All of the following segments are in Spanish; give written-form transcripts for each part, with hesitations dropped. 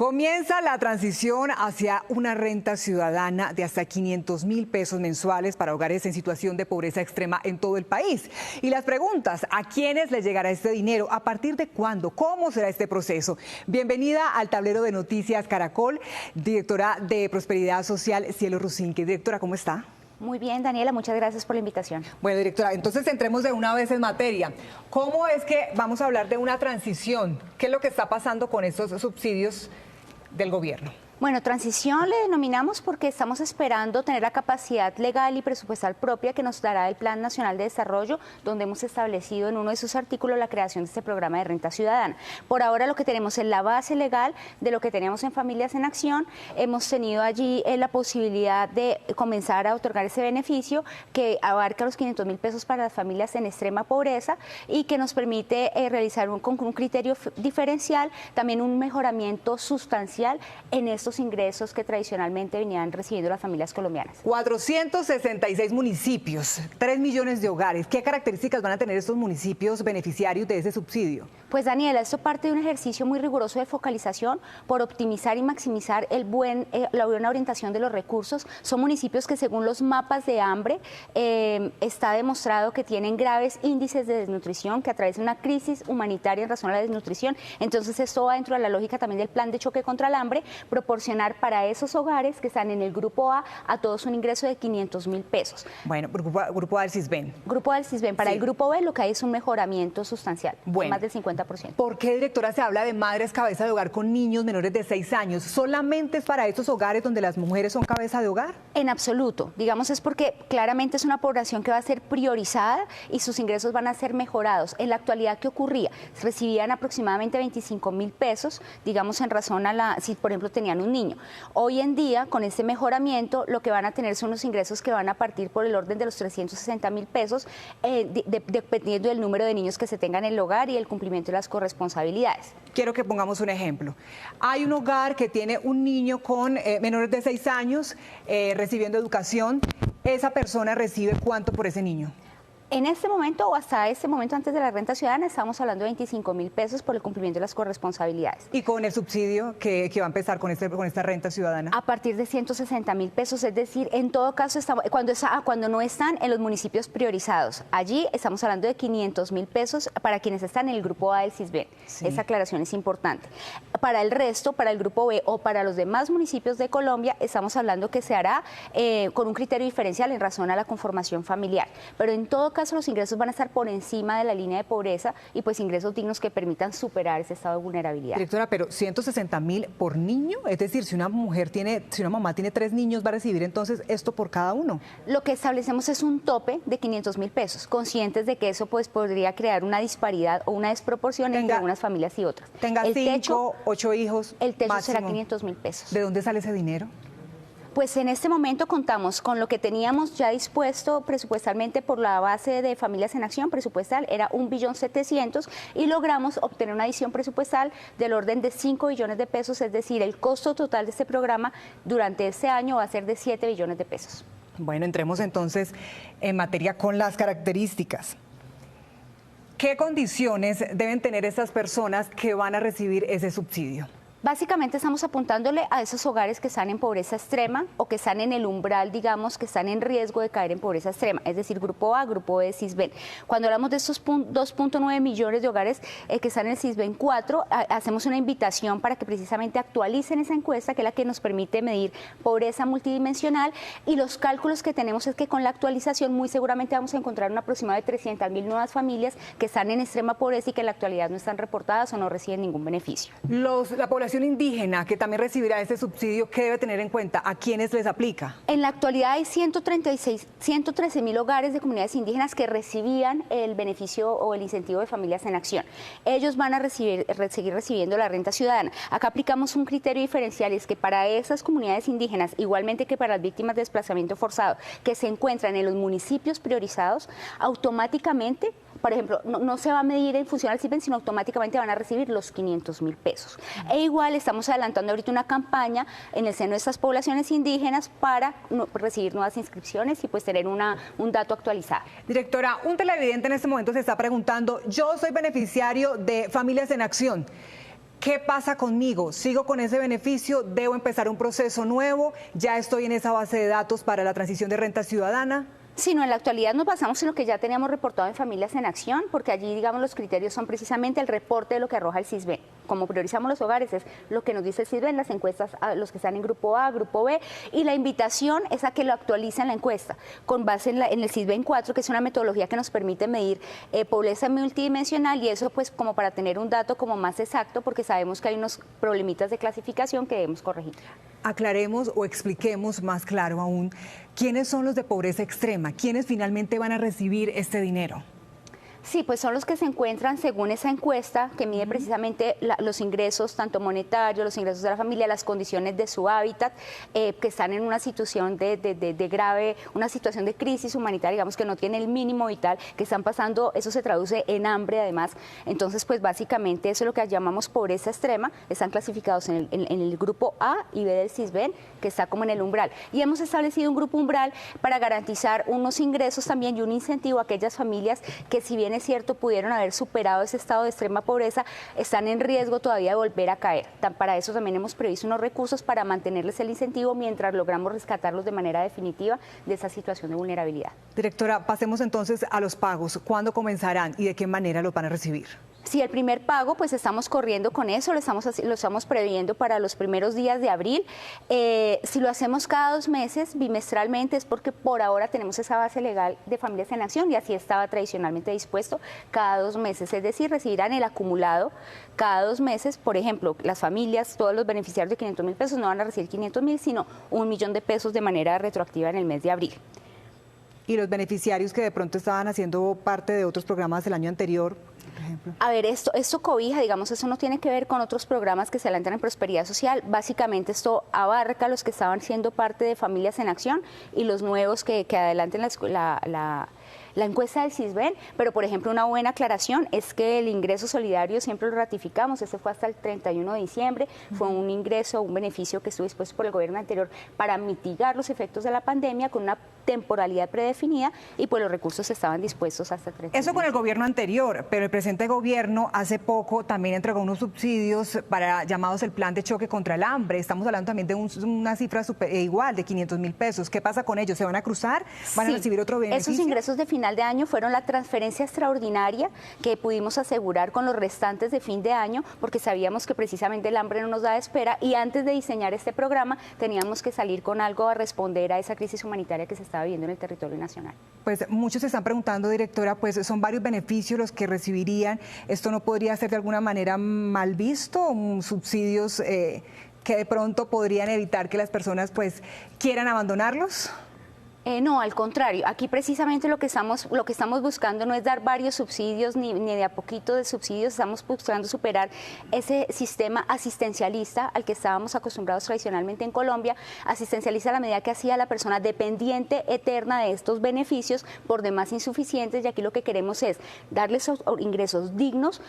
Comienza la transición hacia una renta ciudadana de hasta 500.000 pesos mensuales para hogares en situación de pobreza extrema en todo el país. Y las preguntas, ¿a quiénes les llegará este dinero? ¿A partir de cuándo? ¿Cómo será este proceso? Bienvenida al tablero de Noticias Caracol, directora de Prosperidad Social, Cielo Rusinque. Directora, ¿cómo está? Muy bien, Daniela, muchas gracias por la invitación. Bueno, directora, entonces entremos de una vez en materia. ¿Cómo es que vamos a hablar de una transición? ¿Qué es lo que está pasando con estos subsidios del gobierno? Bueno, transición le denominamos porque estamos esperando tener la capacidad legal y presupuestal propia que nos dará el Plan Nacional de Desarrollo, donde hemos establecido en uno de sus artículos la creación de este programa de renta ciudadana. Por ahora lo que tenemos es la base legal de lo que teníamos en Familias en Acción. Hemos tenido allí la posibilidad de comenzar a otorgar ese beneficio que abarca los 500.000 pesos para las familias en extrema pobreza y que nos permite realizar con un criterio diferencial también un mejoramiento sustancial en estos ingresos que tradicionalmente venían recibiendo las familias colombianas. 466 municipios, 3 millones de hogares. ¿Qué características van a tener estos municipios beneficiarios de ese subsidio? Pues Daniela, esto parte de un ejercicio muy riguroso de focalización por optimizar y maximizar la buena orientación de los recursos. Son municipios que según los mapas de hambre está demostrado que tienen graves índices de desnutrición, que atraviesan una crisis humanitaria en razón a la desnutrición. Entonces esto va dentro de la lógica también del plan de choque contra el hambre, proporcionar para esos hogares que están en el grupo A todos un ingreso de 500.000 pesos. Bueno, grupo A del CISBEN. Grupo A del CISBEN. Para el grupo B lo que hay es un mejoramiento sustancial, más del 50%. ¿Por qué, directora, se habla de madres cabeza de hogar con niños menores de 6 años? ¿Solamente es para esos hogares donde las mujeres son cabeza de hogar? En absoluto. Digamos, es porque claramente es una población que va a ser priorizada y sus ingresos van a ser mejorados. En la actualidad, ¿qué ocurría? Recibían aproximadamente 25.000 pesos, digamos, en razón a si por ejemplo tenían un niño. Hoy en día, con este mejoramiento, lo que van a tener son unos ingresos que van a partir por el orden de los 360.000 pesos, dependiendo del número de niños que se tengan en el hogar y el cumplimiento de las corresponsabilidades. Quiero que pongamos un ejemplo. Hay un hogar que tiene un niño con menores de 6 años recibiendo educación. ¿Esa persona recibe cuánto por ese niño? En este momento o hasta este momento antes de la renta ciudadana estamos hablando de 25.000 pesos por el cumplimiento de las corresponsabilidades. ¿Y con el subsidio que va a empezar con esta renta ciudadana? A partir de 160.000 pesos, es decir, en todo caso cuando no están en los municipios priorizados. Allí estamos hablando de 500.000 pesos para quienes están en el grupo A del CISBEN. Sí. Esa aclaración es importante. Para el resto, para el grupo B o para los demás municipios de Colombia, estamos hablando que se hará con un criterio diferencial en razón a la conformación familiar. Pero en todo caso, los ingresos van a estar por encima de la línea de pobreza y pues ingresos dignos que permitan superar ese estado de vulnerabilidad. Directora, pero 160.000 por niño, es decir, si una mamá tiene 3 niños, va a recibir entonces esto por cada uno. Lo que establecemos es un tope de 500.000 pesos, conscientes de que eso pues podría crear una disparidad o una desproporción entre unas familias y otras. Tenga 5, 8 hijos. El techo máximo. será 500.000 pesos. ¿De dónde sale ese dinero? Pues en este momento contamos con lo que teníamos ya dispuesto presupuestalmente por la base de Familias en Acción presupuestal, era 1.700.000.000 y logramos obtener una adición presupuestal del orden de 5 billones de pesos, es decir, el costo total de este programa durante este año va a ser de 7 billones de pesos. Bueno, entremos entonces en materia con las características. ¿Qué condiciones deben tener estas personas que van a recibir ese subsidio? Básicamente estamos apuntándole a esos hogares que están en pobreza extrema o que están en el umbral, digamos, que están en riesgo de caer en pobreza extrema, es decir, grupo A, grupo B, CISBEN. Cuando hablamos de estos 2.9 millones de hogares que están en el CISBEN 4, hacemos una invitación para que precisamente actualicen esa encuesta, que es la que nos permite medir pobreza multidimensional, y los cálculos que tenemos es que con la actualización muy seguramente vamos a encontrar un aproximado de 300.000 nuevas familias que están en extrema pobreza y que en la actualidad no están reportadas o no reciben ningún beneficio. La población indígena que también recibirá este subsidio, ¿qué debe tener en cuenta? ¿A quiénes les aplica? En la actualidad hay 113.000 hogares de comunidades indígenas que recibían el beneficio o el incentivo de Familias en Acción. Ellos van a seguir recibiendo la renta ciudadana. Acá aplicamos un criterio diferencial, y es que para esas comunidades indígenas, igualmente que para las víctimas de desplazamiento forzado, que se encuentran en los municipios priorizados, automáticamente, por ejemplo, no se va a medir en función al CISBEN, sino automáticamente van a recibir los 500.000 pesos. E igual estamos adelantando ahorita una campaña en el seno de estas poblaciones indígenas para recibir nuevas inscripciones y pues tener un dato actualizado. Directora, un televidente en este momento se está preguntando, yo soy beneficiario de Familias en Acción. ¿Qué pasa conmigo? ¿Sigo con ese beneficio? ¿Debo empezar un proceso nuevo? ¿Ya estoy en esa base de datos para la transición de renta ciudadana? Sí, no, en la actualidad nos basamos en lo que ya teníamos reportado en Familias en Acción, porque allí, digamos, los criterios son precisamente el reporte de lo que arroja el CISBEN. Como priorizamos los hogares, es lo que nos dice el CISBEN, las encuestas a los que están en grupo A, grupo B, y la invitación es a que lo actualicen la encuesta, con base en el CISBEN 4, que es una metodología que nos permite medir pobreza multidimensional, y eso pues como para tener un dato como más exacto, porque sabemos que hay unos problemitas de clasificación que debemos corregir. Aclaremos o expliquemos más claro aún, ¿quiénes son los de pobreza extrema? ¿Quiénes finalmente van a recibir este dinero? Sí, pues son los que se encuentran según esa encuesta que mide precisamente los ingresos, tanto monetarios, los ingresos de la familia, las condiciones de su hábitat, que están en una situación de grave, una situación de crisis humanitaria, digamos que no tiene el mínimo vital, que están pasando, eso se traduce en hambre además. Entonces, pues básicamente eso es lo que llamamos pobreza extrema, están clasificados en el grupo A y B del CISBEN, que está como en el umbral. Y hemos establecido un grupo umbral para garantizar unos ingresos también y un incentivo a aquellas familias que, si bien es cierto, pudieron haber superado ese estado de extrema pobreza, están en riesgo todavía de volver a caer. Para eso también hemos previsto unos recursos para mantenerles el incentivo mientras logramos rescatarlos de manera definitiva de esa situación de vulnerabilidad. Directora, pasemos entonces a los pagos. ¿Cuándo comenzarán y de qué manera los van a recibir? Sí, el primer pago, pues estamos corriendo con eso, lo estamos previendo para los primeros días de abril. Si lo hacemos cada 2 meses, bimestralmente, es porque por ahora tenemos esa base legal de Familias en Acción y así estaba tradicionalmente dispuesto cada 2 meses. Es decir, recibirán el acumulado cada 2 meses. Por ejemplo, las familias, todos los beneficiarios de 500.000 pesos no van a recibir 500.000, sino 1 millón de pesos de manera retroactiva en el mes de abril. ¿Y los beneficiarios que de pronto estaban haciendo parte de otros programas del año anterior? A ver, esto cobija, digamos, eso no tiene que ver con otros programas que se adelantan en Prosperidad Social. Básicamente esto abarca a los que estaban siendo parte de Familias en Acción y los nuevos que adelanten la encuesta del CISBEN, pero por ejemplo una buena aclaración es que el ingreso solidario siempre lo ratificamos, ese fue hasta el 31 de diciembre, fue un ingreso, un beneficio que estuvo dispuesto por el gobierno anterior para mitigar los efectos de la pandemia con una temporalidad predefinida y pues los recursos estaban dispuestos hasta el 31. Eso con el gobierno anterior, pero el presente gobierno hace poco también entregó unos subsidios para llamados el plan de choque contra el hambre. Estamos hablando también de una cifra igual de 500.000 pesos. ¿Qué pasa con ellos? ¿Se van a cruzar? ¿Van a recibir otro beneficio? Esos ingresos de final de año fueron la transferencia extraordinaria que pudimos asegurar con los restantes de fin de año, porque sabíamos que precisamente el hambre no nos da espera y antes de diseñar este programa teníamos que salir con algo a responder a esa crisis humanitaria que se estaba viviendo en el territorio nacional. Pues muchos se están preguntando, directora, pues son varios beneficios los que recibirían. ¿Esto no podría ser de alguna manera mal visto? ¿Subsidios que de pronto podrían evitar que las personas pues quieran abandonarlos? No, al contrario, aquí precisamente lo que estamos buscando no es dar varios subsidios ni de a poquito de subsidios, estamos buscando superar ese sistema asistencialista al que estábamos acostumbrados tradicionalmente en Colombia, asistencialista a la medida que hacía la persona dependiente eterna de estos beneficios, por demás insuficientes, y aquí lo que queremos es darles ingresos dignos,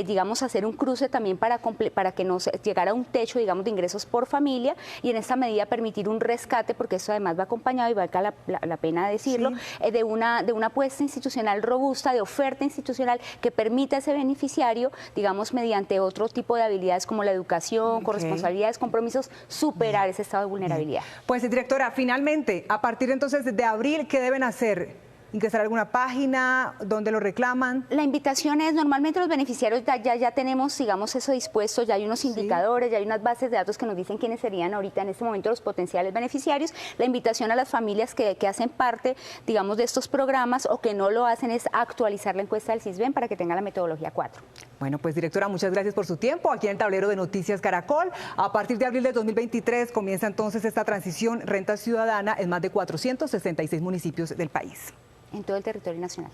digamos hacer un cruce también para que nos llegara a un techo, digamos, de ingresos por familia y en esta medida permitir un rescate, porque eso además va acompañado y va a la pena decirlo, sí, de una apuesta institucional robusta, de oferta institucional que permita a ese beneficiario, digamos, mediante otro tipo de habilidades como la educación, corresponsabilidades, compromisos, superar ese estado de vulnerabilidad. Pues, directora, finalmente, a partir entonces de abril, ¿qué deben hacer? ¿Ingresar a alguna página? ¿Dónde lo reclaman? La invitación es, normalmente los beneficiarios ya tenemos, digamos, eso dispuesto, ya hay unos indicadores, ya hay unas bases de datos que nos dicen quiénes serían ahorita en este momento los potenciales beneficiarios. La invitación a las familias que hacen parte, digamos, de estos programas o que no lo hacen es actualizar la encuesta del CISBEN para que tenga la metodología 4. Bueno, pues directora, muchas gracias por su tiempo aquí en el tablero de Noticias Caracol. A partir de abril de 2023 comienza entonces esta transición renta ciudadana en más de 466 municipios del país. En todo el territorio nacional.